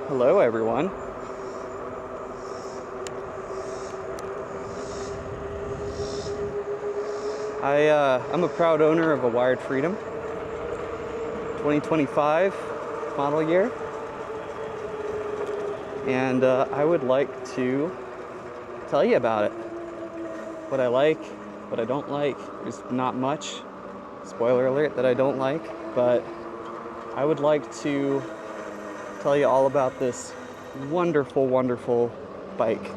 Hello everyone. I'm a proud owner of a Wired Freedom 2025 model year, and I would like to tell you about it. What I like, what I don't like. There's not much, spoiler alert, that I don't like, but I would like to tell you all about this wonderful, wonderful bike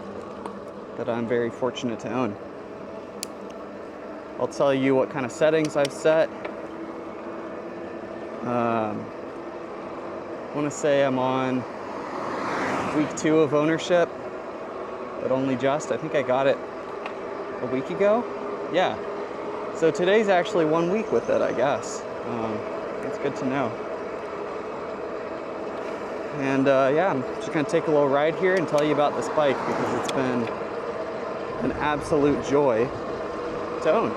that I'm very fortunate to own. I'll tell you what kind of settings I've set. I want to say I'm on week 2 of ownership, but only just. I think I got it a week ago. Yeah. So today's actually 1 week with it, I guess. That's good to know. And yeah, I'm just gonna take a little ride here and tell you about this bike because it's been an absolute joy to own.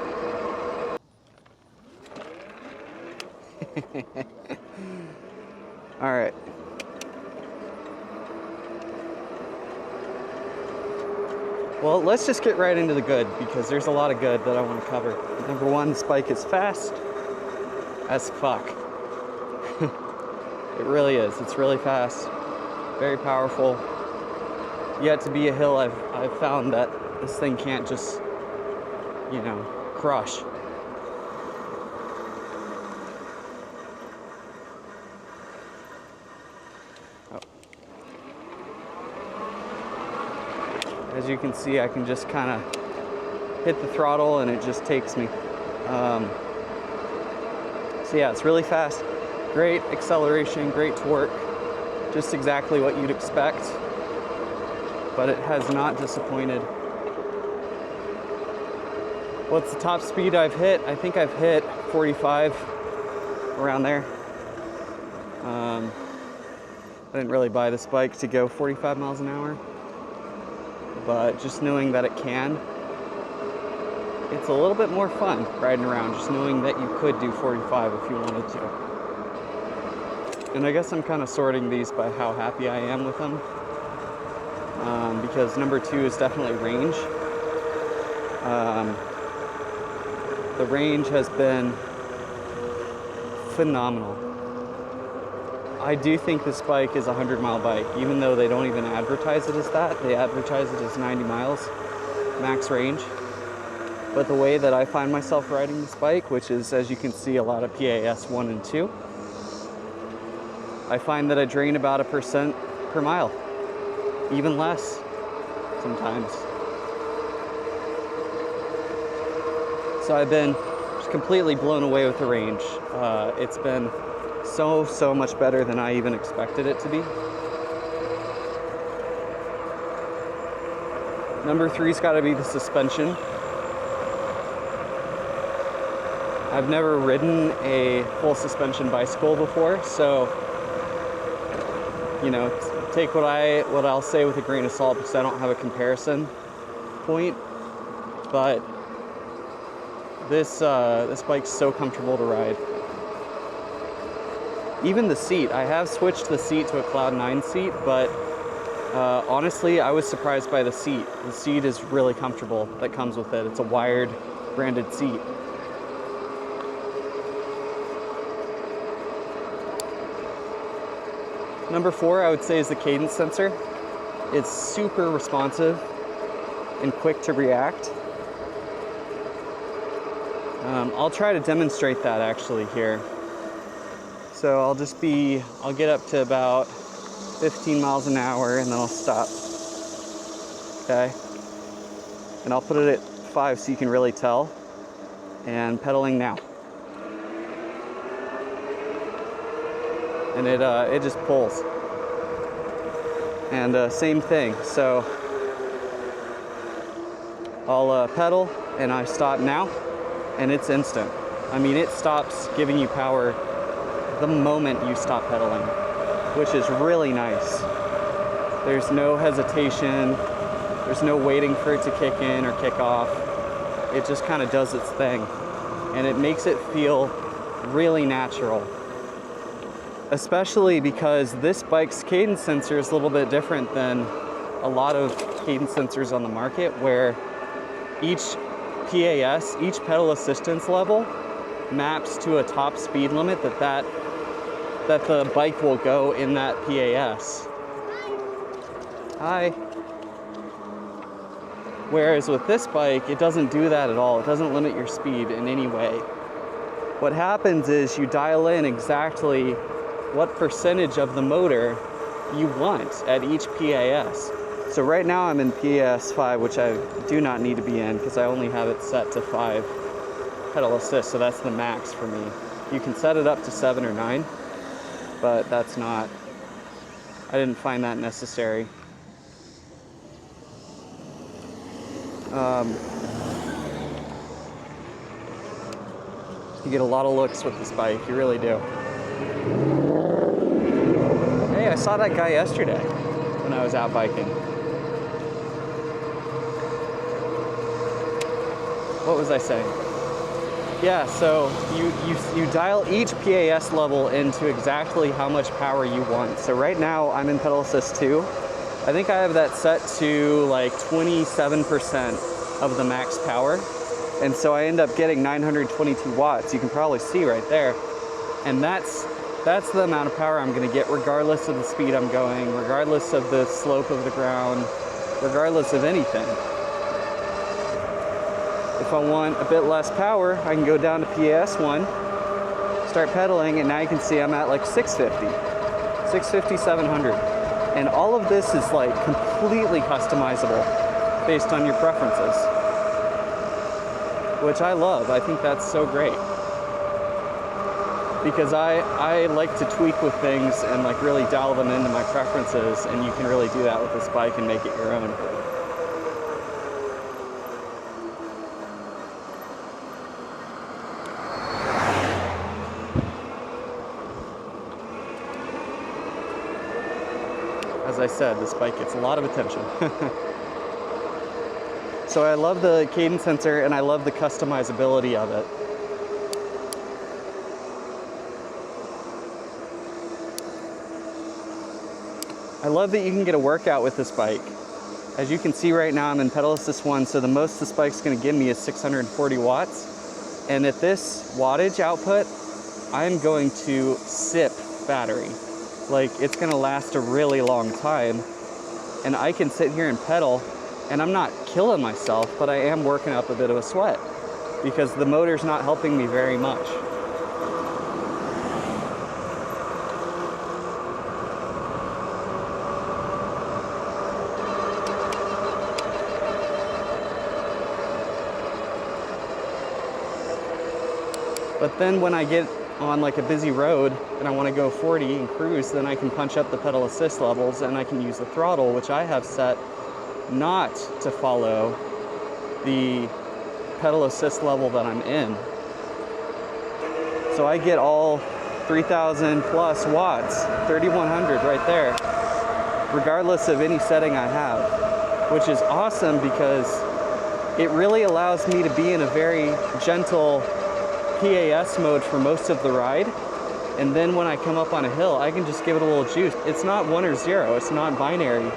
All right. Well, let's just get right into the good because there's a lot of good that I want to cover. Number one, this bike is fast as fuck. It really is. It's really fast, very powerful. Yet to be a hill, I've found that this thing can't just, you know, crush. Oh. As you can see, I can just kind of hit the throttle and it just takes me. So yeah, it's really fast. Great acceleration, great torque, just exactly what you'd expect, but it has not disappointed. What's the top speed I've hit? I think I've hit 45, around there. I didn't really buy this bike to go 45 miles an hour, but just knowing that it can, it's a little bit more fun riding around, just knowing that you could do 45 if you wanted to. And I guess I'm kind of sorting these by how happy I am with them, because number 2 is definitely range. The range has been phenomenal. I do think this bike is a 100-mile bike, even though they don't even advertise it as that. They advertise it as 90 miles max range. But the way that I find myself riding this bike, which is, as you can see, a lot of PAS 1 and 2, I find that I drain about 1% per mile, even less sometimes. So I've been just completely blown away with the range. It's been so much better than I even expected it to be. Number 3's got to be the suspension. I've never ridden a full suspension bicycle before, so you know, take what I'll say with a grain of salt because I don't have a comparison point. But this bike's so comfortable to ride. Even the seat, I have switched the seat to a Cloud 9 seat, but honestly, I was surprised by the seat. The seat is really comfortable that comes with it. It's a Wired branded seat. Number 4, I would say, is the cadence sensor. It's super responsive and quick to react. I'll try to demonstrate that actually here. So I'll get up to about 15 miles an hour and then I'll stop. Okay? And I'll put it at 5 so you can really tell. And pedaling now. And it just pulls. And same thing. So I'll pedal and I stop now, and it's instant. I mean, it stops giving you power the moment you stop pedaling, which is really nice. There's no hesitation. There's no waiting for it to kick in or kick off. It just kind of does its thing, and it makes it feel really natural. especially because this bike's cadence sensor is a little bit different than a lot of cadence sensors on the market, where each PAS, each pedal assistance level, maps to a top speed limit that the bike will go in that PAS. Hi. Whereas with this bike, it doesn't do that at all. It doesn't limit your speed in any way. What happens is you dial in exactly what percentage of the motor you want at each PAS. So right now I'm in PAS 5, which I do not need to be in because I only have it set to 5 pedal assist, so that's the max for me. You can set it up to 7 or 9, but that's not, I didn't find that necessary. You get a lot of looks with this bike, you really do. Hey, I saw that guy yesterday when I was out biking. What was I saying? Yeah, so you dial each PAS level into exactly how much power you want. So right now I'm in pedal assist 2. I think I have that set to like 27% of the max power. And so I end up getting 922 watts. You can probably see right there. And that's the amount of power I'm gonna get regardless of the speed I'm going, regardless of the slope of the ground, regardless of anything. If I want a bit less power, I can go down to PAS 1, start pedaling, and now you can see I'm at like 650, 700. And all of this is like completely customizable based on your preferences, which I love. I think that's so great. Because I like to tweak with things and like really dial them into my preferences, and you can really do that with this bike and make it your own. As I said, this bike gets a lot of attention. So I love the cadence sensor and I love the customizability of it. I love that you can get a workout with this bike. As you can see right now, I'm in pedal assist 1, so the most this bike's gonna give me is 640 watts. And at this wattage output, I'm going to sip battery. Like, it's gonna last a really long time. And I can sit here and pedal, and I'm not killing myself, but I am working up a bit of a sweat because the motor's not helping me very much. But then when I get on like a busy road and I want to go 40 and cruise, then I can punch up the pedal assist levels and I can use the throttle, which I have set not to follow the pedal assist level that I'm in. So I get all 3,000 plus watts, 3,100 right there, regardless of any setting I have, which is awesome because it really allows me to be in a very gentle PAS mode for most of the ride. And then when I come up on a hill, I can just give it a little juice. It's not 1 or 0, it's not binary.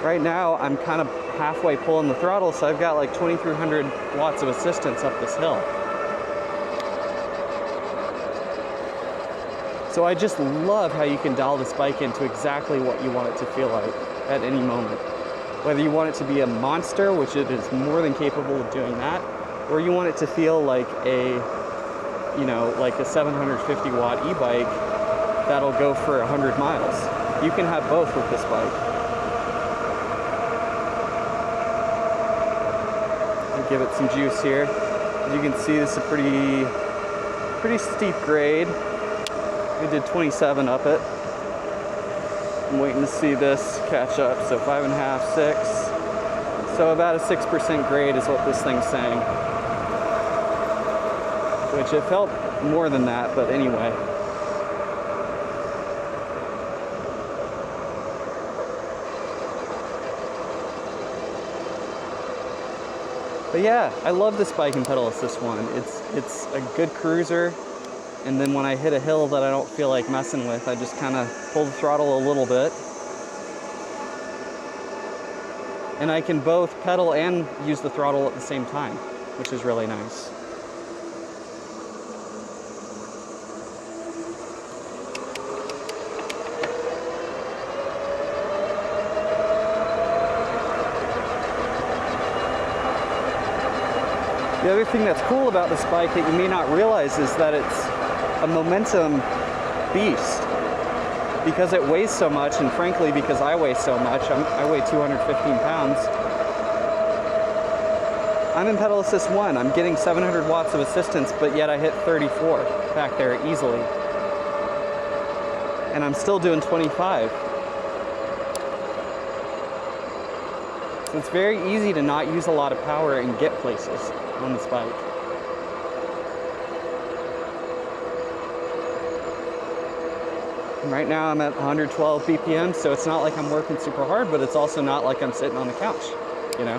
Right now, I'm kind of halfway pulling the throttle, so I've got like 2,300 watts of assistance up this hill. So I just love how you can dial this bike into exactly what you want it to feel like at any moment. Whether you want it to be a monster, which it is more than capable of doing that, or you want it to feel like a, you know, like a 750 watt e-bike that'll go for 100 miles. You can have both with this bike. I'll give it some juice here. As you can see, this is a pretty steep grade. We did 27 up it. I'm waiting to see this catch up. So 5.5, 6. So about a 6% grade is what this thing's saying. Which it felt more than that, but anyway. But yeah, I love this bike in pedal assist 1. It's a good cruiser. And then when I hit a hill that I don't feel like messing with, I just kind of pull the throttle a little bit. And I can both pedal and use the throttle at the same time, which is really nice. The other thing that's cool about this bike that you may not realize is that it's a momentum beast. Because it weighs so much, and frankly because I weigh so much, I weigh 215 pounds. I'm in pedal assist 1, I'm getting 700 watts of assistance, but yet I hit 34 back there easily. And I'm still doing 25. So it's very easy to not use a lot of power and get places on this bike. And right now I'm at 112 BPM, so it's not like I'm working super hard, but it's also not like I'm sitting on the couch, you know,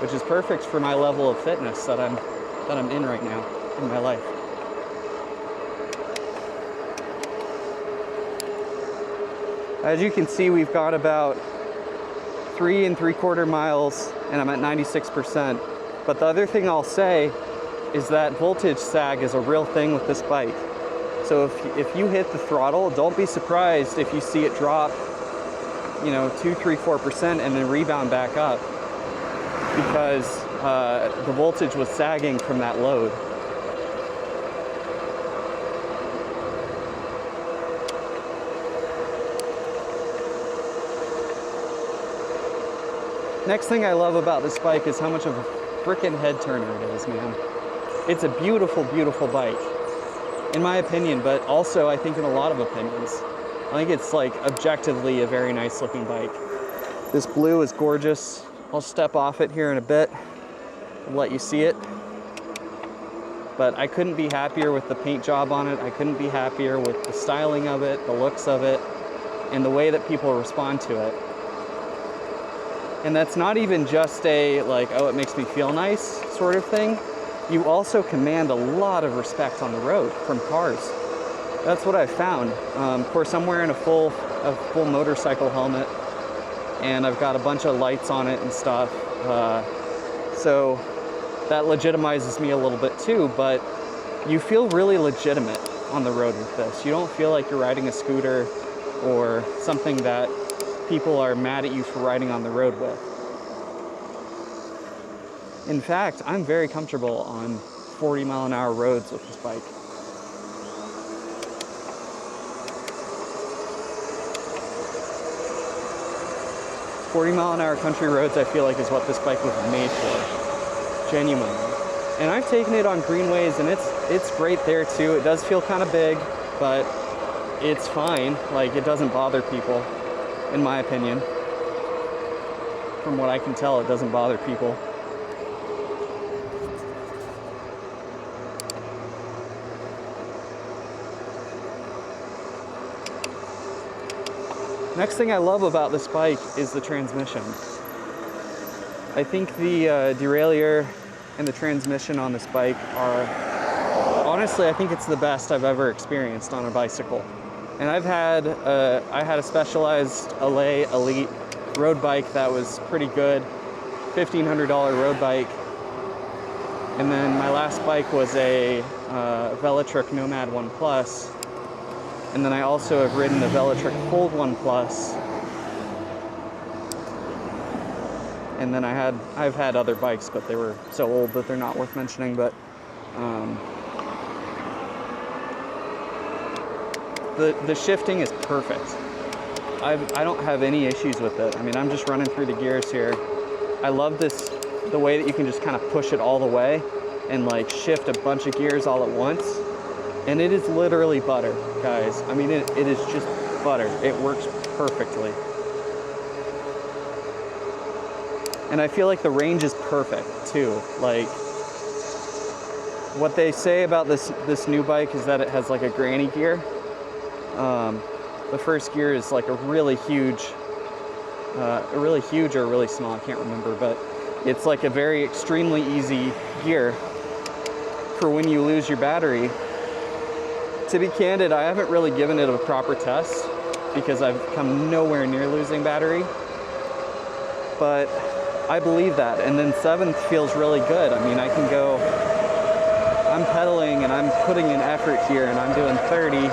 which is perfect for my level of fitness that I'm in right now in my life. As you can see, we've got about 3 3/4 miles and I'm at 96%. But the other thing I'll say is that voltage sag is a real thing with this bike. So if you hit the throttle, don't be surprised if you see it drop, you know, 2, 3, 4% and then rebound back up, because the voltage was sagging from that load. Next thing I love about this bike is how much of a frickin' head turner it is, man. It's a beautiful, beautiful bike, in my opinion, but also I think in a lot of opinions. I think it's like objectively a very nice looking bike. This blue is gorgeous. I'll step off it here in a bit and let you see it. But I couldn't be happier with the paint job on it. I couldn't be happier with the styling of it, the looks of it, and the way that people respond to it. And that's not even just a like, oh, it makes me feel nice sort of thing. You also command a lot of respect on the road from cars. That's what I've found. Of course, I'm wearing a full motorcycle helmet, and I've got a bunch of lights on it and stuff. So that legitimizes me a little bit too, but you feel really legitimate on the road with this. You don't feel like you're riding a scooter or something that people are mad at you for riding on the road with. In fact, I'm very comfortable on 40-mile-an-hour roads with this bike. "40-mile-an-hour country roads, I feel like, is what this bike was made for, genuinely. And I've taken it on greenways, and it's great there too. It does feel kind of big, but it's fine. Like, it doesn't bother people, in my opinion. From what I can tell, it doesn't bother people. Next thing I love about this bike is the transmission. I think the derailleur and the transmission on this bike are, honestly, I think it's the best I've ever experienced on a bicycle. And I had a Specialized Allay Elite road bike that was pretty good, $1,500 road bike. And then my last bike was a Velotric Nomad 1 Plus. And then I also have ridden the Velotric Fold 1 Plus. And then I've had other bikes, but they were so old that they're not worth mentioning. But the shifting is perfect. I don't have any issues with it. I mean, I'm just running through the gears here. I love the way that you can just kind of push it all the way and like shift a bunch of gears all at once. And it is literally butter, guys. I mean, it is just butter. It works perfectly. And I feel like the range is perfect too. Like, what they say about this new bike is that it has like a granny gear. The first gear is like a really huge or really small, I can't remember, but it's like a very extremely easy gear for when you lose your battery. To be candid, I haven't really given it a proper test because I've come nowhere near losing battery. But I believe that. And then 7th feels really good. I mean, I can go, I'm pedaling and I'm putting in effort here, and I'm doing 30,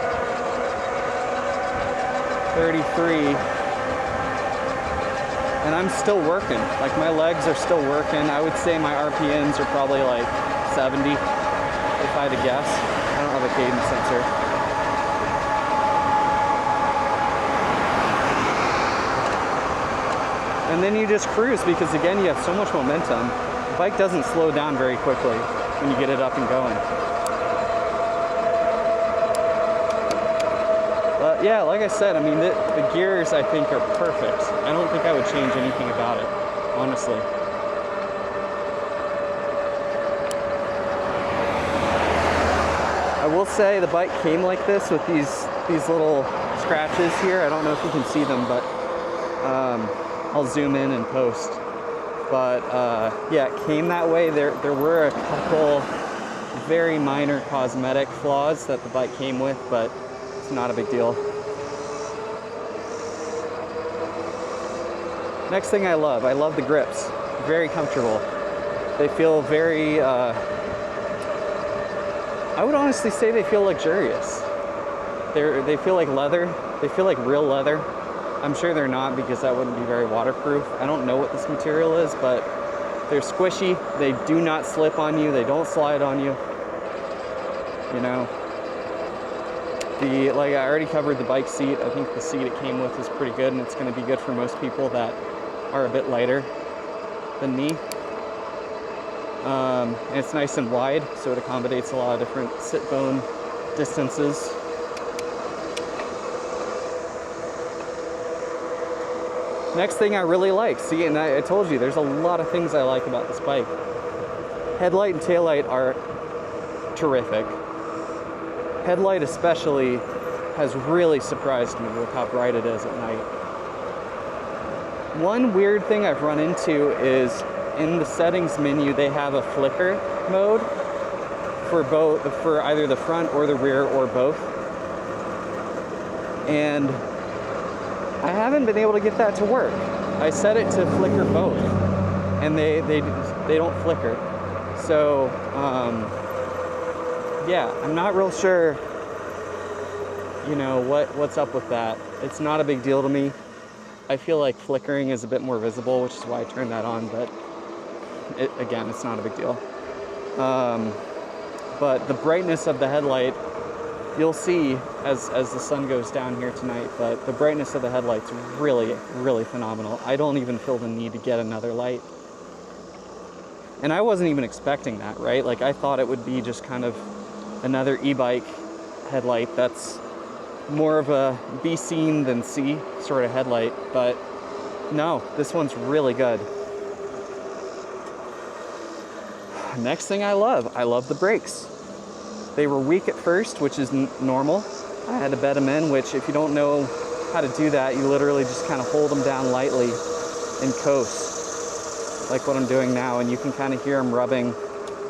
33, and I'm still working. Like, my legs are still working. I would say my RPMs are probably like 70, if I had to guess. I don't have a cadence sensor. And then you just cruise because, again, you have so much momentum. The bike doesn't slow down very quickly when you get it up and going. But yeah, like I said, I mean, the gears I think are perfect. I don't think I would change anything about it, honestly. I will say the bike came like this with these little scratches here. I don't know if you can see them, but I'll zoom in and post. But yeah, it came that way. There were a couple very minor cosmetic flaws that the bike came with, but it's not a big deal. Next thing I love the grips. Very comfortable. They feel very, I would honestly say they feel luxurious. They feel like leather. They feel like real leather. I'm sure they're not, because that wouldn't be very waterproof. I don't know what this material is, but they're squishy. They do not slip on you. They don't slide on you. You know, like I already covered the bike seat. I think the seat it came with is pretty good, and it's going to be good for most people that are a bit lighter than me. And it's nice and wide, so it accommodates a lot of different sit bone distances. Next thing I really like, see, and I told you, there's a lot of things I like about this bike. Headlight and taillight are terrific. Headlight especially has really surprised me with how bright it is at night. One weird thing I've run into is in the settings menu, they have a flicker mode for either the front or the rear or both. And I haven't been able to get that to work. I set it to flicker both, and they don't flicker. So yeah, I'm not real sure, you know, what's up with that. It's not a big deal to me. I feel like flickering is a bit more visible, which is why I turned that on, but again, it's not a big deal. But the brightness of the headlight, you'll see as the sun goes down here tonight, but the brightness of the headlight's really, really phenomenal. I don't even feel the need to get another light. And I wasn't even expecting that, right? Like, I thought it would be just kind of another e-bike headlight that's more of a be seen than see sort of headlight, but no, this one's really good. Next thing I love the brakes. They were weak at first, which is normal. I had to bed them in, which if you don't know how to do that, you literally just kind of hold them down lightly and coast, like what I'm doing now, and you can kind of hear them rubbing,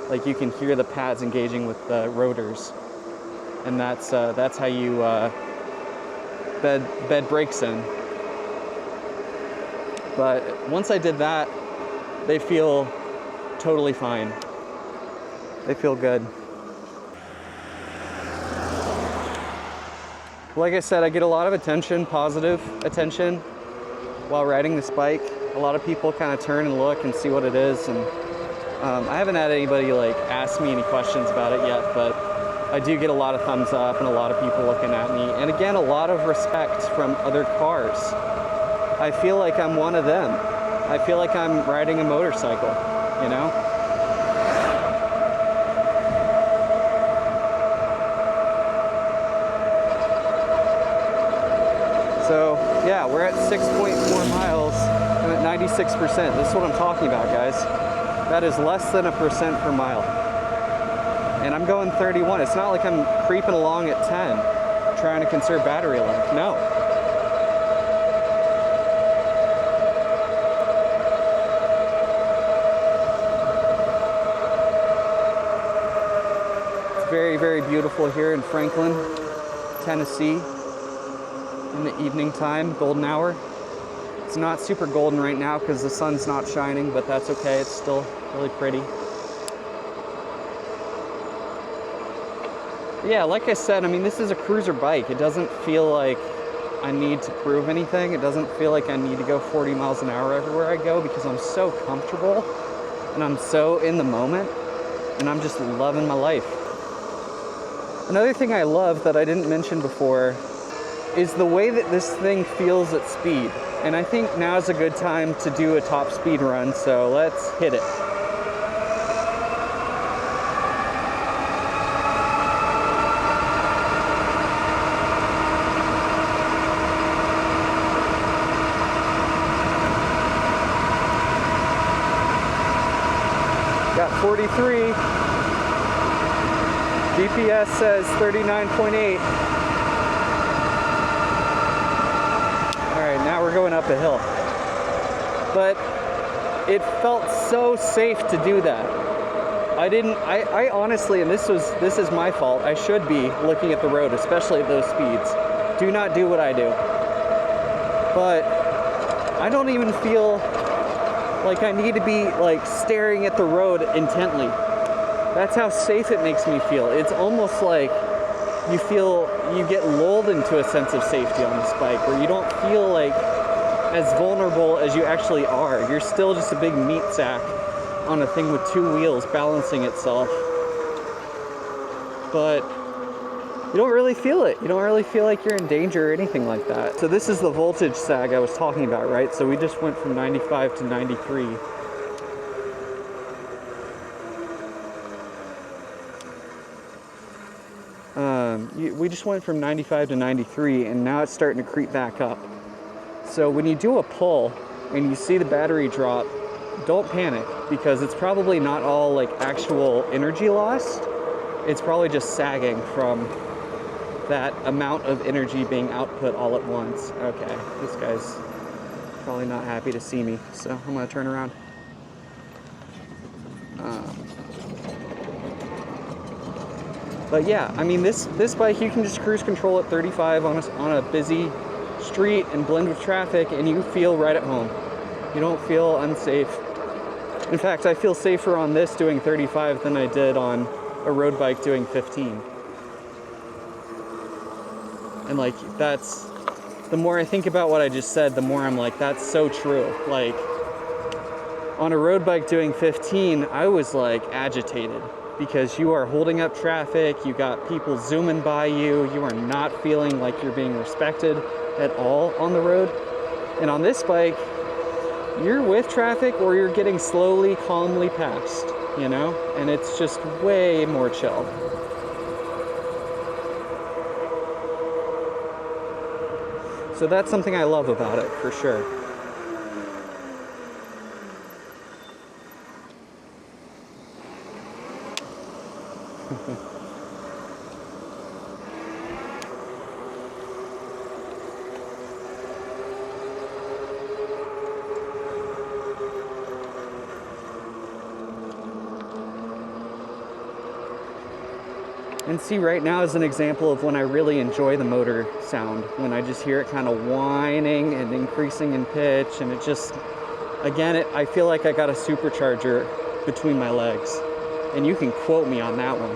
like you can hear the pads engaging with the rotors, and that's how you bed brakes in. But once I did that, they feel totally fine. They feel good. Like I said, I get a lot of attention, positive attention, while riding this bike. A lot of people kind of turn and look and see what it is, and I haven't had anybody like ask me any questions about it yet, but I do get a lot of thumbs up and a lot of people looking at me, and again, a lot of respect from other cars. I feel like I'm one of them. I feel like I'm riding a motorcycle, you know? So yeah, we're at 6.4 miles. I'm at 96%. This is what I'm talking about, guys. That is less than 1% per mile. And I'm going 31. It's not like I'm creeping along at 10, trying to conserve battery life. No. It's very, very beautiful here in Franklin, Tennessee in the evening time, golden hour. It's not super golden right now because the sun's not shining, but that's okay. It's still really pretty. Yeah, like I said, I mean, this is a cruiser bike. It doesn't feel like I need to prove anything. It doesn't feel like I need to go 40 miles an hour everywhere I go because I'm so comfortable and I'm so in the moment and I'm just loving my life. Another thing I love that I didn't mention before is the way that this thing feels at speed. And I think now is a good time to do a top speed run, so let's hit it. Got 43. GPS says 39.8. Now we're going up a hill. But it felt so safe to do that. I honestly, and this is my fault, I should be looking at the road, especially at those speeds. Do not do what I do. But I don't even feel like I need to be like staring at the road intently. That's how safe it makes me feel. It's almost like you get lulled into a sense of safety on this bike where you don't feel like as vulnerable as you actually are. You're still just a big meat sack on a thing with two wheels balancing itself. But you don't really feel it. You don't really feel like you're in danger or anything like that. So this is the voltage sag I was talking about, right? So we just went from 95 to 93. We just went from 95 to 93 and now it's starting to creep back up. So when you do a pull and you see the battery drop, don't panic because it's probably not all like actual energy lost. It's probably just sagging from that amount of energy being output all at once. Okay, this guy's probably not happy to see me, so I'm gonna turn around. But yeah, I mean, this bike, you can just cruise control at 35 on a busy street and blend with traffic, and you feel right at home. You don't feel unsafe. In fact, I feel safer on this doing 35 than I did on a road bike doing 15. And like, that's, the more I think about what I just said, the more I'm like, that's so true. Like, on a road bike doing 15, I was like agitated because you are holding up traffic, you got people zooming by you, you are not feeling like you're being respected at all on the road. And on this bike, you're with traffic or you're getting slowly, calmly past, you know? And it's just way more chill. So that's something I love about it, for sure. And see, right now is an example of when I really enjoy the motor sound, when I just hear it kind of whining and increasing in pitch, and it just, again, I feel like I got a supercharger between my legs. And you can quote me on that one.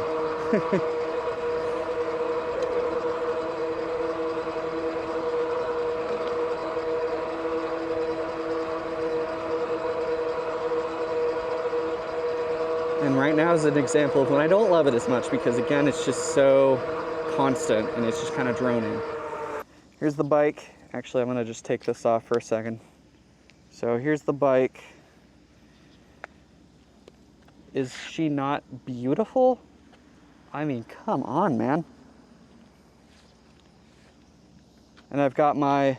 And right now is an example of when I don't love it as much because, again, it's just so constant and it's just kind of droning. Here's the bike. Actually, I'm going to just take this off for a second. So here's the bike. Is she not beautiful? I mean, come on, man. And I've got my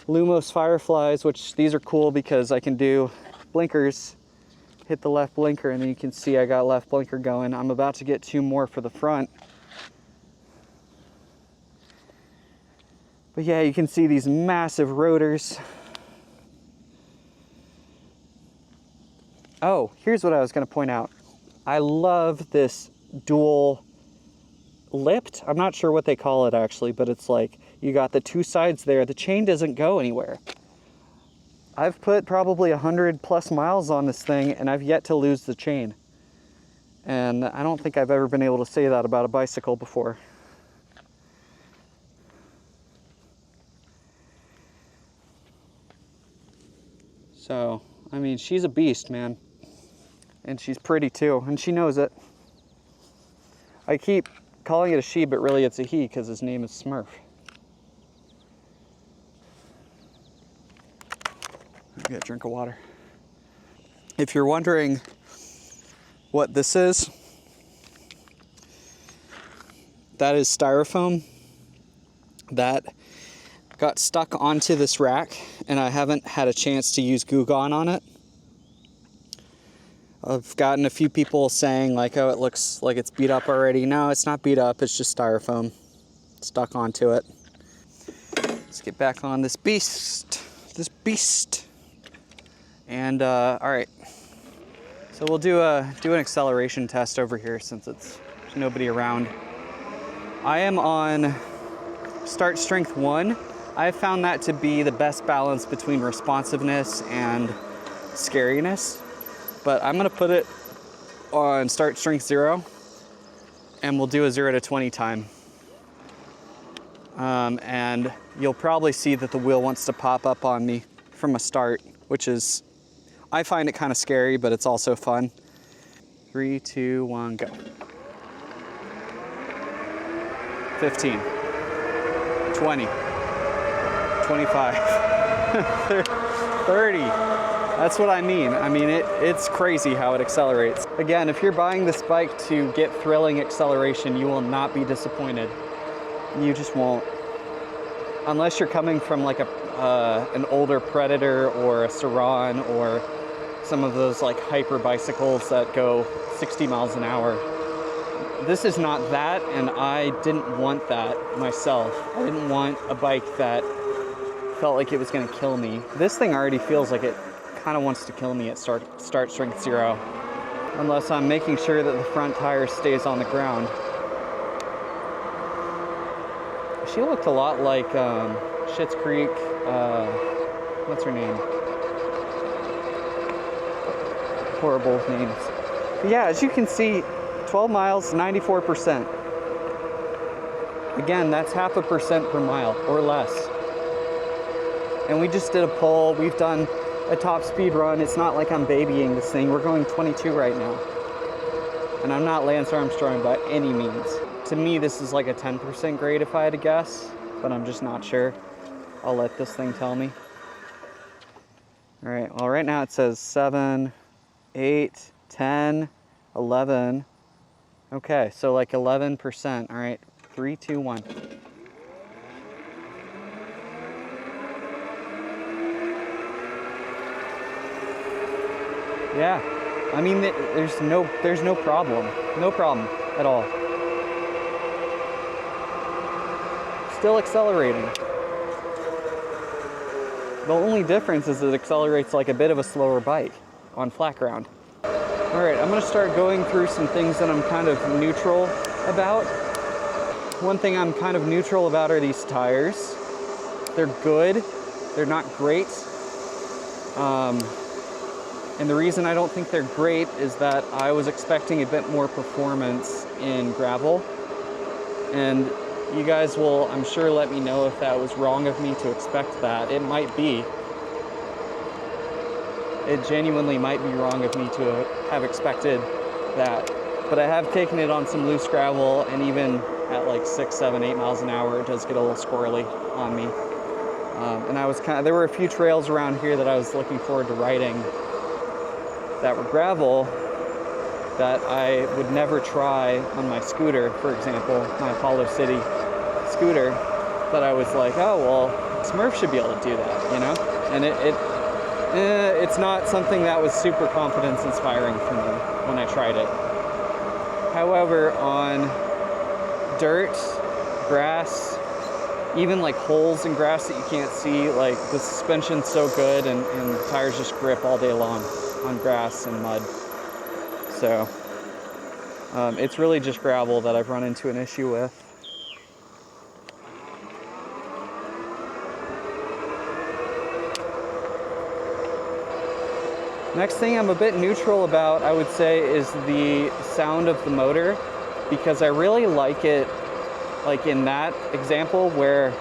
Lumos Fireflies, which these are cool because I can do blinkers. Hit the left blinker and then you can see I got left blinker going. I'm about to get 2 more for the front. But yeah, you can see these massive rotors. Oh, here's what I was going to point out. I love this dual lipped. I'm not sure what they call it actually, but it's like you got the two sides there. The chain doesn't go anywhere. I've put probably 100+ miles on this thing and I've yet to lose the chain. And I don't think I've ever been able to say that about a bicycle before. So, I mean, she's a beast, man. And she's pretty too, and she knows it. I keep calling it a she, but really it's a he because his name is Smurf. Get a drink of water. If you're wondering what this is, that is styrofoam that got stuck onto this rack, and I haven't had a chance to use Goo Gone on it. I've gotten a few people saying like, oh, it looks like it's beat up already. No, it's not beat up, it's just styrofoam stuck onto it. Let's get back on this beast. And all right, so we'll do an acceleration test over here since there's nobody around. I am on start strength 1. I've found that to be the best balance between responsiveness and scariness, but I'm gonna put it on start strength 0 and we'll do a 0 to 20 time. And you'll probably see that the wheel wants to pop up on me from a start, which is, I find it kind of scary, but it's also fun. 3, 2, 1, go. 15, 20, 25, 30. That's what I mean. I mean, it's crazy how it accelerates. Again, if you're buying this bike to get thrilling acceleration, you will not be disappointed. You just won't. Unless you're coming from like an older Predator or a Saran or some of those like hyper bicycles that go 60 miles an hour. This is not that, and I didn't want that myself. I didn't want a bike that felt like it was gonna kill me. This thing already feels like it kind of wants to kill me at start strength 0, unless I'm making sure that the front tire stays on the ground. She looked a lot like Schitt's Creek, what's her name? Horrible names. But yeah, as you can see, 12 miles, 94%. Again, that's 0.5% per mile or less. And we just did a pull. We've done a top speed run. It's not like I'm babying this thing. We're going 22 right now. And I'm not Lance Armstrong by any means. To me, this is like a 10% grade if I had to guess, but I'm just not sure. I'll let this thing tell me. All right, well, right now it says 7, 8, 10, 11. Okay, so like 11%. All right, 3, 2, 1. Yeah, I mean, there's no problem. No problem at all. Still accelerating. The only difference is it accelerates like a bit of a slower bike on flat ground. All right, I'm gonna start going through some things that I'm kind of neutral about. One thing I'm kind of neutral about are these tires. They're good, they're not great. And the reason I don't think they're great is that I was expecting a bit more performance in gravel. And you guys will, I'm sure, let me know if that was wrong of me to expect that. It might be. It genuinely might be wrong of me to have expected that. But I have taken it on some loose gravel, and even at like 6, 7, 8 miles an hour, it does get a little squirrely on me. And I was there were a few trails around here that I was looking forward to riding that were gravel that I would never try on my scooter, for example, my Apollo City scooter, that I was like, oh, well, Smurf should be able to do that, you know? And it's not something that was super confidence inspiring for me when I tried it. However, on dirt, grass, even like holes in grass that you can't see, like the suspension's so good and the tires just grip all day long on grass and mud. So It's really just gravel that I've run into an issue with. Next thing I'm a bit neutral about, I would say, is the sound of the motor, because I really like it, like in that example where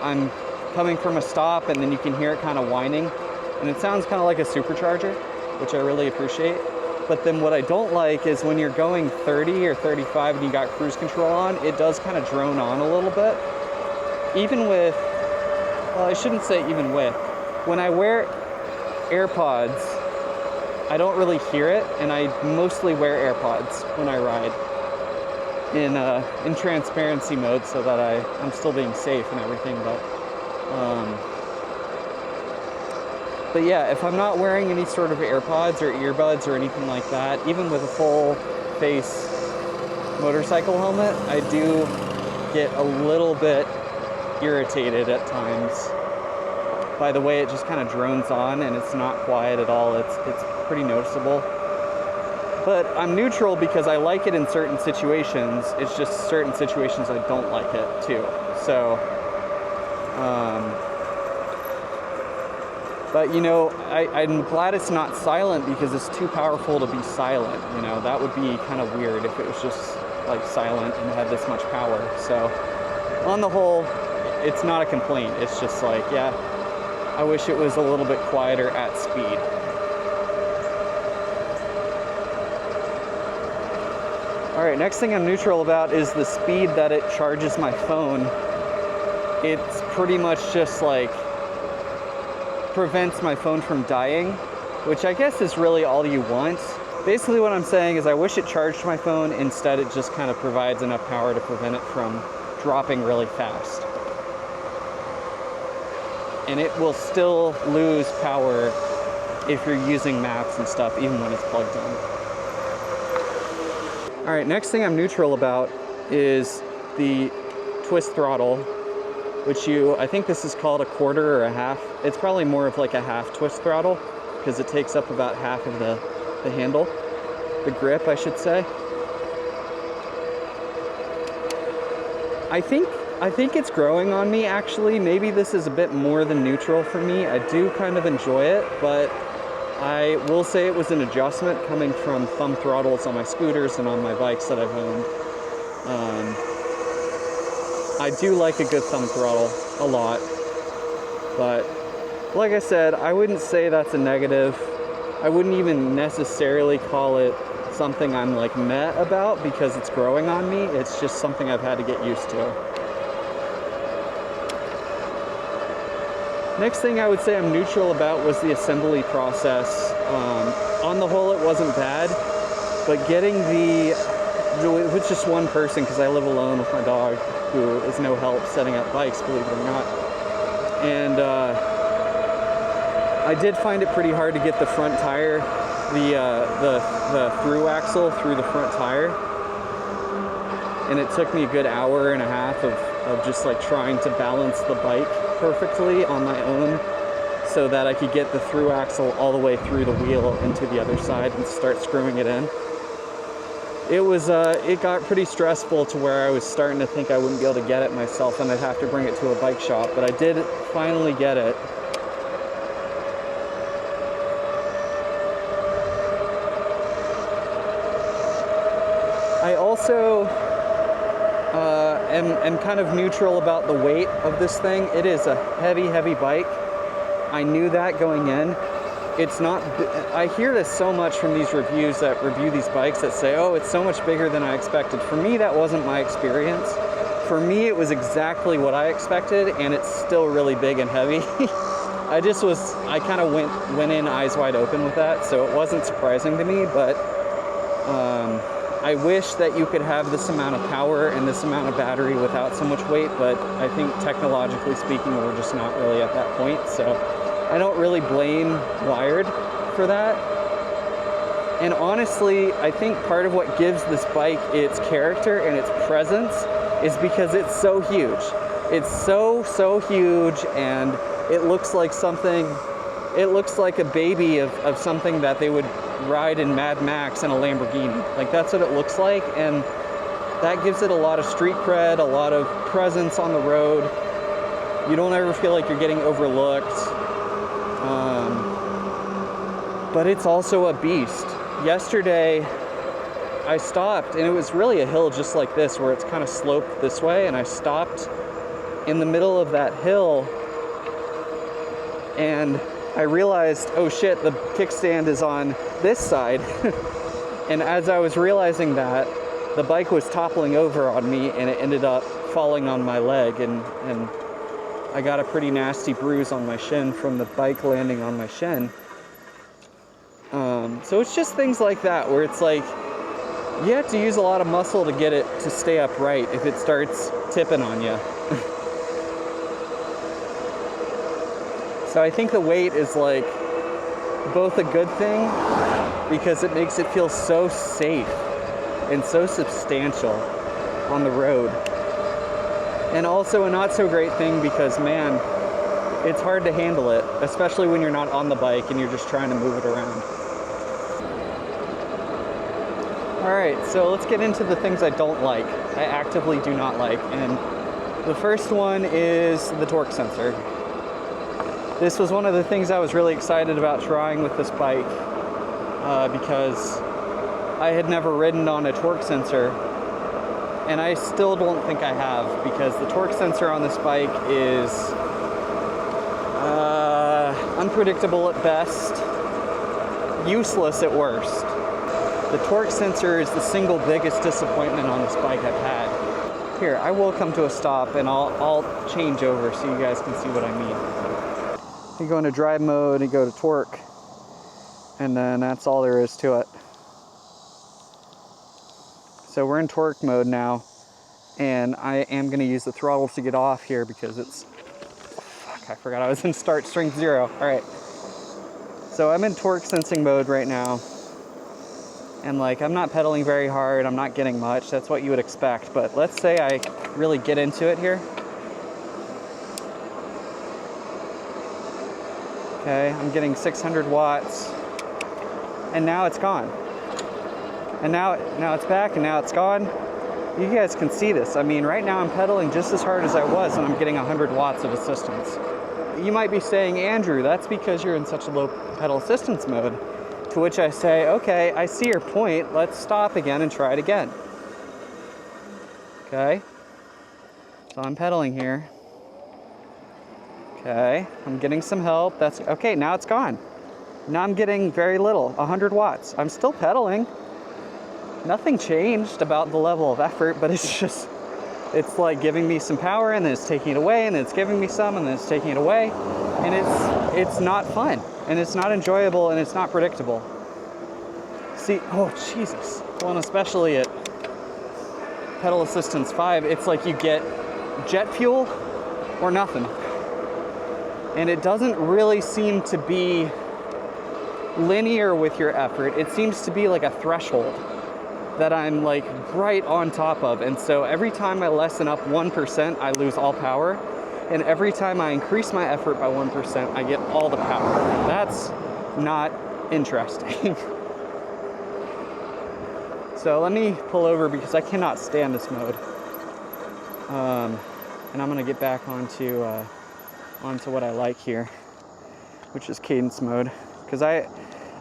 I'm coming from a stop and then you can hear it kind of whining, and it sounds kind of like a supercharger, which I really appreciate. But then what I don't like is when you're going 30 or 35 and you got cruise control on, it does kind of drone on a little bit. Even with, well, I shouldn't say even with, when I wear AirPods, I don't really hear it, and I mostly wear AirPods when I ride in transparency mode so that I'm still being safe and everything. But yeah, if I'm not wearing any sort of AirPods or earbuds or anything like that, even with a full face motorcycle helmet, I do get a little bit irritated at times by the way it just kind of drones on, and it's not quiet at all. It's pretty noticeable. But I'm neutral because I like it in certain situations. It's just certain situations I don't like it too. So, but you know, I'm glad it's not silent, because it's too powerful to be silent. You know, that would be kind of weird if it was just like silent and had this much power. So on the whole, it's not a complaint. It's just like, yeah, I wish it was a little bit quieter at speed. All right, next thing I'm neutral about is the speed that it charges my phone. It's pretty much just like prevents my phone from dying, which I guess is really all you want. Basically what I'm saying is I wish it charged my phone. Instead, it just kind of provides enough power to prevent it from dropping really fast. And it will still lose power if you're using maps and stuff, even when it's plugged in. All right, next thing I'm neutral about is the twist throttle, which I think this is called a quarter or a half. It's probably more of like a half twist throttle, because it takes up about half of the handle, the grip, I should say. I think it's growing on me, actually. Maybe this is a bit more than neutral for me. I do kind of enjoy it, but I will say it was an adjustment coming from thumb throttles on my scooters and on my bikes that I've owned. I do like a good thumb throttle a lot, but like I said, I wouldn't say that's a negative. I wouldn't even necessarily call it something I'm like meh about, because it's growing on me. It's just something I've had to get used to. Next thing I would say I'm neutral about was the assembly process. On the whole, it wasn't bad, but getting with just one person, because I live alone with my dog, who is no help setting up bikes, believe it or not. And I did find it pretty hard to get the front tire, the through axle through the front tire. And it took me a good hour and a half of just like trying to balance the bike perfectly on my own, so that I could get the through axle all the way through the wheel into the other side and start screwing it in. It got pretty stressful to where I was starting to think I wouldn't be able to get it myself and I'd have to bring it to a bike shop, but I did finally get it. I also am kind of neutral about the weight of this thing. It is a heavy bike. I knew that going in. It's not, I hear this so much from these reviews that review these bikes that say, oh, it's so much bigger than I expected. For me, that wasn't my experience. For me, it was exactly what I expected, and it's still really big and heavy. I kind of went in eyes wide open with that, so it wasn't surprising to me, but I wish that you could have this amount of power and this amount of battery without so much weight, but I think technologically speaking, we're just not really at that point, so I don't really blame Wired for that. And honestly, I think part of what gives this bike its character and its presence is because it's so huge. It's so huge, and it looks like something, it looks like a baby of something that they would ride in Mad Max in a Lamborghini. Like, that's what it looks like, and that gives it a lot of street cred, a lot of presence on the road. You don't ever feel like you're getting overlooked. But it's also a beast. Yesterday, I stopped, and it was really a hill just like this, where it's kind of sloped this way, and I stopped in the middle of that hill, and I realized, oh shit, the kickstand is on this side. And as I was realizing that, the bike was toppling over on me, and it ended up falling on my leg, and I got a pretty nasty bruise on my shin from the bike landing on my shin. So it's just things like that, where it's like, you have to use a lot of muscle to get it to stay upright if it starts tipping on you. So I think the weight is like both a good thing, because it makes it feel so safe and so substantial on the road. And also a not so great thing, because man, it's hard to handle it, especially when you're not on the bike and you're just trying to move it around. All right, so let's get into the things I don't like. I actively do not like. And the first one is the torque sensor. This was one of the things I was really excited about trying with this bike, because I had never ridden on a torque sensor, and I still don't think I have, because the torque sensor on this bike is unpredictable at best, useless at worst. The torque sensor is the single biggest disappointment on this bike I've had. Here, I will come to a stop, and I'll change over so you guys can see what I mean. You go into drive mode, you go to torque, and then that's all there is to it. So we're in torque mode now, and I am going to use the throttle to get off here, because it's, fuck, I forgot I was in start strength 0. All right, so I'm in torque sensing mode right now, and like, I'm not pedaling very hard, I'm not getting much, that's what you would expect. But let's say I really get into it here. Okay, I'm getting 600 watts, and now it's gone. And now it's back, and now it's gone. You guys can see this. I mean, right now I'm pedaling just as hard as I was, and I'm getting 100 watts of assistance. You might be saying, Andrew, that's because you're in such a low pedal assistance mode. To which I say, okay, I see your point. Let's stop again and try it again. Okay, so I'm pedaling here. Okay, I'm getting some help. That's okay, now it's gone. Now I'm getting very little, 100 watts. I'm still pedaling. Nothing changed about the level of effort, but it's like giving me some power, and then it's taking it away, and then it's giving me some, and then it's taking it away. And it's not fun, and it's not enjoyable, and it's not predictable. See, oh Jesus. Well, and especially at pedal assistance 5, it's like you get jet fuel or nothing. And it doesn't really seem to be linear with your effort. It seems to be like a threshold that I'm like right on top of. And so every time I lessen up 1%, I lose all power. And every time I increase my effort by 1%, I get all the power. That's not interesting. So let me pull over, because I cannot stand this mode. And I'm gonna get back onto what I like here, which is cadence mode. Because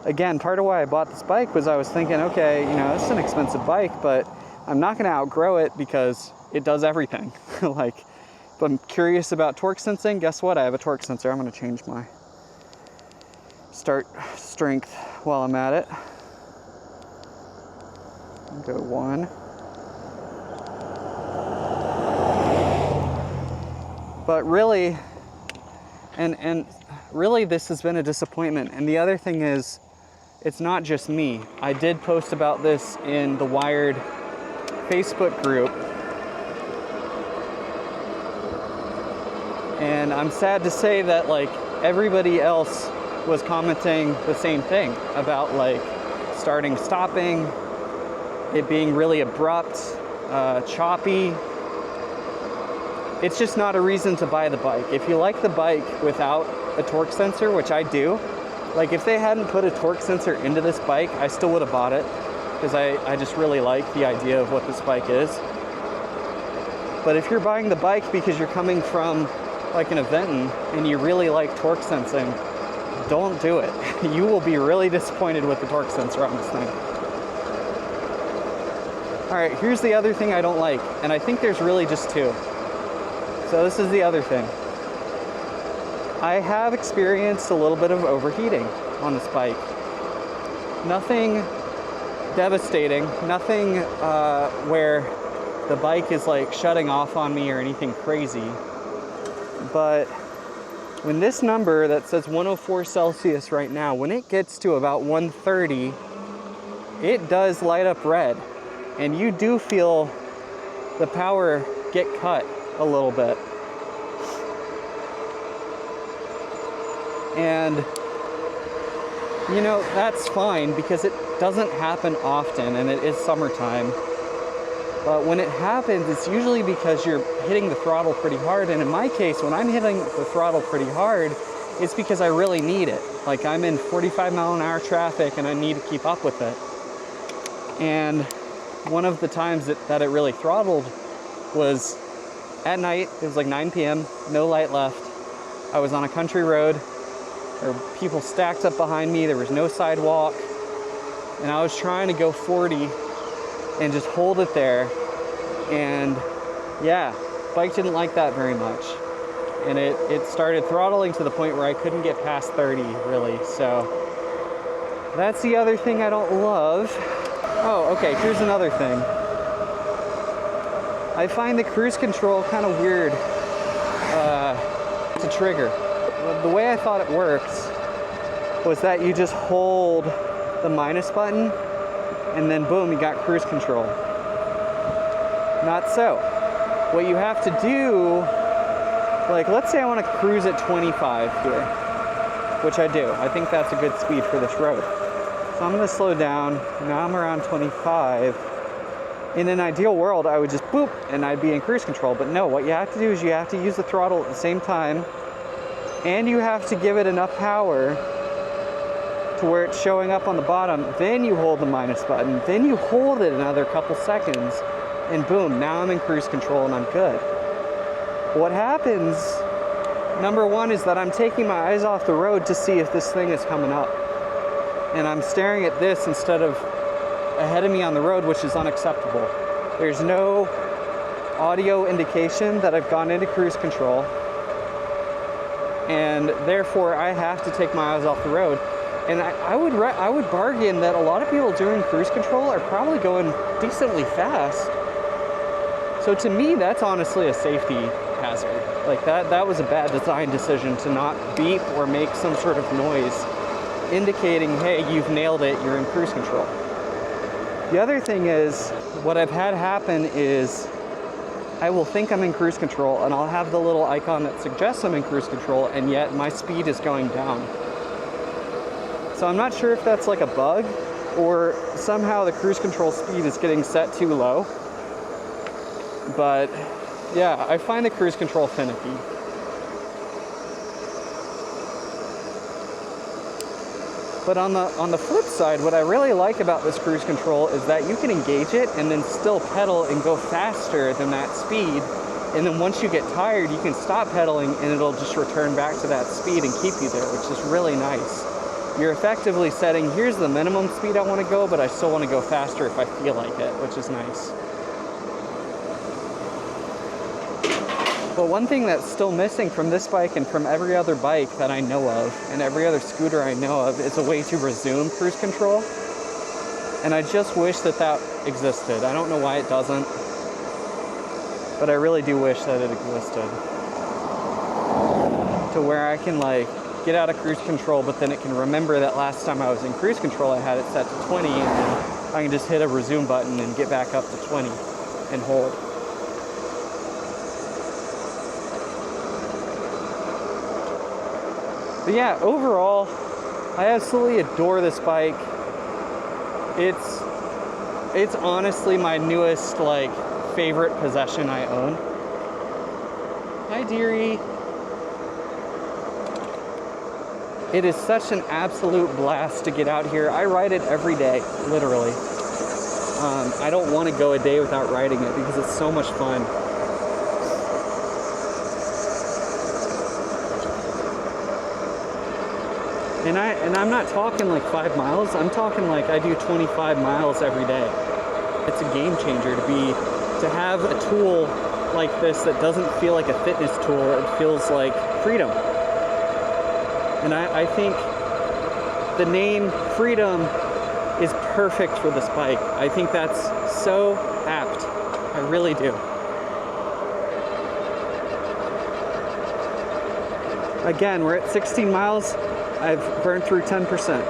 again, part of why I bought this bike was I was thinking, okay, you know, it's an expensive bike, but I'm not gonna outgrow it because it does everything. Like, if I'm curious about torque sensing, guess what? I have a torque sensor. I'm gonna change my start strength while I'm at it. Go 1. But really, and really this has been a disappointment. And the other thing is, it's not just me. I did post about this in the Wired Facebook group. And I'm sad to say that like everybody else was commenting the same thing about like starting, stopping, it being really abrupt, choppy. It's just not a reason to buy the bike. If you like the bike without a torque sensor, which I do, Like if they hadn't put a torque sensor into this bike, I still would have bought it because I just really like the idea of what this bike is. But if you're buying the bike because you're coming from like an event and you really like torque sensing, don't do it. You will be really disappointed with the torque sensor on this thing. All right, here's the other thing I don't like, and I think there's really just two. So this is the other thing. I have experienced a little bit of overheating on this bike. Nothing devastating, nothing where the bike is like shutting off on me or anything crazy. But when this number that says 104 Celsius right now, when it gets to about 130, it does light up red. And you do feel the power get cut a little bit. And, you know, that's fine because it doesn't happen often and it is summertime. But when it happens, it's usually because you're hitting the throttle pretty hard. And in my case, when I'm hitting the throttle pretty hard, it's because I really need it. Like I'm in 45-mile-an-hour traffic and I need to keep up with it. And one of the times that it really throttled was at night. It was like 9 p.m., no light left. I was on a country road. There were people stacked up behind me. There was no sidewalk. And I was trying to go 40 and just hold it there. And yeah, bike didn't like that very much. And it started throttling to the point where I couldn't get past 30 really. So that's the other thing I don't love. Oh, okay, here's another thing. I find the cruise control kind of weird to trigger. The way I thought it works was that you just hold the minus button and then boom, you got cruise control. Not so. What you have to do, like let's say I want to cruise at 25 here, which I do. I think that's a good speed for this road. So I'm gonna slow down. Now I'm around 25. In an ideal world, I would just boop and I'd be in cruise control. But no, what you have to do is you have to use the throttle at the same time and you have to give it enough power to where it's showing up on the bottom. Then you hold the minus button. Then you hold it another couple seconds and boom, now I'm in cruise control and I'm good. What happens, number one, is that I'm taking my eyes off the road to see if this thing is coming up. And I'm staring at this instead of ahead of me on the road, which is unacceptable. There's no audio indication that I've gone into cruise control, and therefore I have to take my eyes off the road. And I would bargain that a lot of people doing cruise control are probably going decently fast. So to me, that's honestly a safety hazard. Like that was a bad design decision to not beep or make some sort of noise indicating, hey, you've nailed it, you're in cruise control. The other thing is, what I've had happen is I will think I'm in cruise control and I'll have the little icon that suggests I'm in cruise control, and yet my speed is going down. So I'm not sure if that's like a bug or somehow the cruise control speed is getting set too low. But yeah, I find the cruise control finicky. But on the flip side, what I really like about this cruise control is that you can engage it and then still pedal and go faster than that speed. And then once you get tired, you can stop pedaling and it'll just return back to that speed and keep you there, which is really nice. You're effectively setting, here's the minimum speed I want to go, but I still want to go faster if I feel like it, which is nice. But one thing that's still missing from this bike and from every other bike that I know of and every other scooter I know of is a way to resume cruise control. And I just wish that that existed. I don't know why it doesn't, but I really do wish that it existed. To where I can like get out of cruise control, but then it can remember that last time I was in cruise control, I had it set to 20 and then I can just hit a resume button and get back up to 20 and hold. But yeah, overall, I absolutely adore this bike. It's honestly my newest, like, favorite possession I own. Hi, dearie. It is such an absolute blast to get out here. I ride it every day, literally. I don't want to go a day without riding it because it's so much fun. And I'm not talking like 5 miles. I'm talking like I do 25 miles every day. It's a game changer to have a tool like this that doesn't feel like a fitness tool. It feels like freedom. And I think the name Freedom is perfect for this bike. I think that's so apt. I really do. Again, we're at 16 miles. I've burned through 10%.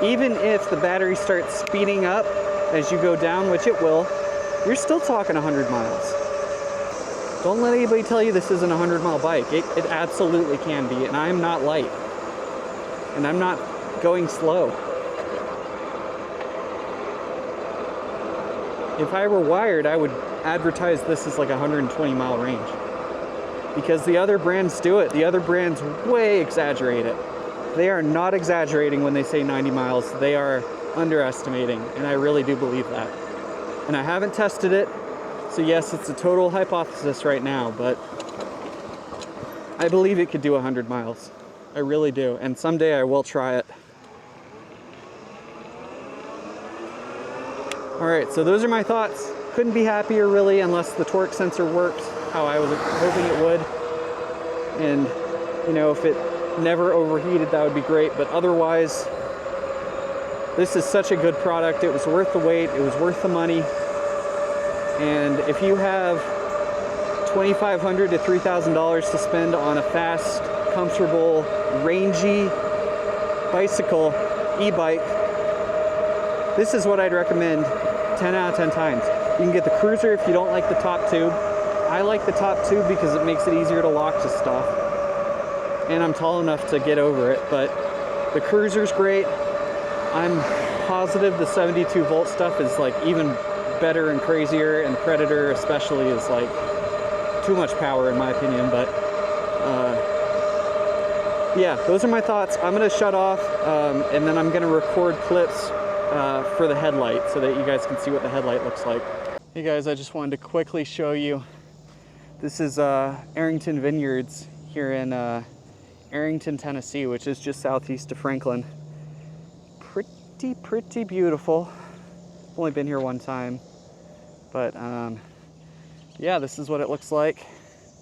Even if the battery starts speeding up as you go down, which it will, you're still talking 100 miles. Don't let anybody tell you this isn't a 100-mile bike. It absolutely can be, and I'm not light. And I'm not going slow. If I were wired, I would advertise this as like a 120-mile range. Because the other brands do it. The other brands way exaggerate it. They are not exaggerating when they say 90 miles. They are underestimating, and I really do believe that. And I haven't tested it, so yes, it's a total hypothesis right now, but I believe it could do 100 miles. I really do, and someday I will try it. All right, so those are my thoughts. Couldn't be happier really, unless the torque sensor worked how I was hoping it would. And you know, if it never overheated, that would be great, but otherwise, this is such a good product. It was worth the wait, it was worth the money. And if you have $2,500 to $3,000 to spend on a fast, comfortable, rangy bicycle, e-bike, this is what I'd recommend 10 out of 10 times. You can get the Cruiser if you don't like the top tube. I like the top tube because it makes it easier to lock to stuff. And I'm tall enough to get over it, but the Cruiser's great. I'm positive the 72 volt stuff is like even better and crazier, and Predator especially is like too much power in my opinion, but yeah, those are my thoughts. I'm gonna shut off and then I'm gonna record clips for the headlight so that you guys can see what the headlight looks like. Hey guys, I just wanted to quickly show you. This is Arrington Vineyards here in Arrington, Tennessee, which is just southeast of Franklin. Pretty beautiful. I've only been here one time, but yeah, this is what it looks like.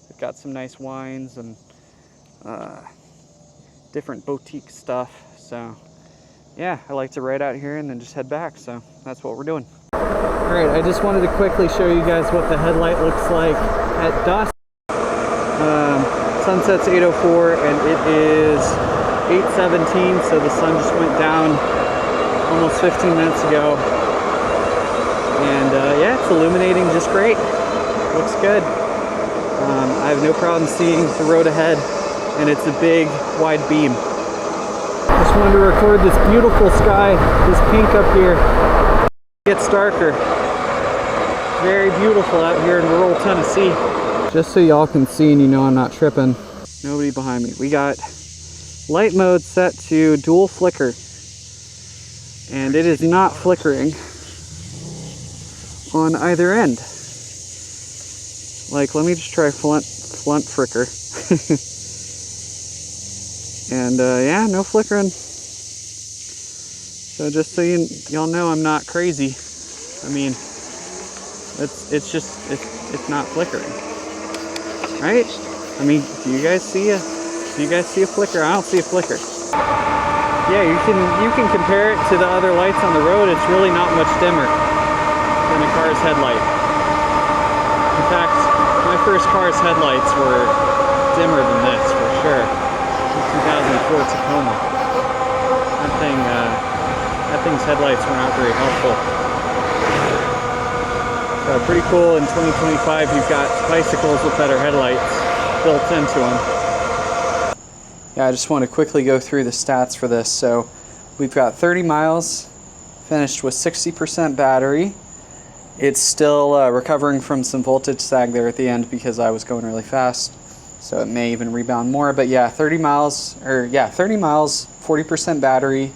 We've got some nice wines and different boutique stuff. So yeah, I like to ride out here and then just head back. So that's what we're doing. All right, I just wanted to quickly show you guys what the headlight looks like at dusk. Sunset's 8:04 and it is 8:17, so the sun just went down almost 15 minutes ago. And yeah, it's illuminating just great. Looks good. I have no problem seeing the road ahead, and it's a big, wide beam. Just wanted to record this beautiful sky, this pink up here. It gets darker. Very beautiful out here in rural Tennessee. Just so y'all can see and you know I'm not tripping. Nobody behind me. We got light mode set to dual flicker. And it is not flickering on either end. Like, let me just try front flicker. And yeah, no flickering. So just so y'all know I'm not crazy. I mean, it's not flickering. Right? I mean, do you guys see a flicker? I don't see a flicker. Yeah, you can compare it to the other lights on the road. It's really not much dimmer than a car's headlight. In fact, my first car's headlights were dimmer than this for sure. The 2004 Tacoma. That thing's headlights were not very helpful. So pretty cool. In 2025, you've got bicycles with better headlights built into them. Yeah, I just want to quickly go through the stats for this. So we've got 30 miles, finished with 60% battery. It's still recovering from some voltage sag there at the end because I was going really fast. so it may even rebound more. But yeah, 30 miles, 40% battery.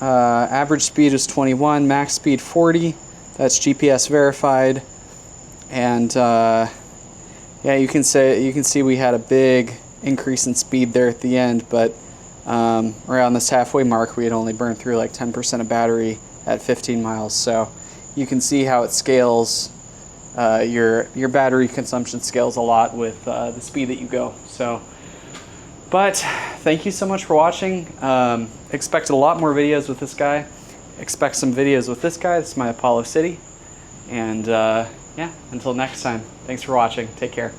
Average speed is 21, max speed 40. That's GPS verified. And yeah, you can see we had a big increase in speed there at the end, but around this halfway mark, we had only burned through like 10% of battery at 15 miles. So you can see how it scales. Your battery consumption scales a lot with the speed that you go. So, but thank you so much for watching. Expected a lot more videos with this guy. Expect some videos with this guy. This is my Apollo City. And yeah, until next time, thanks for watching. Take care.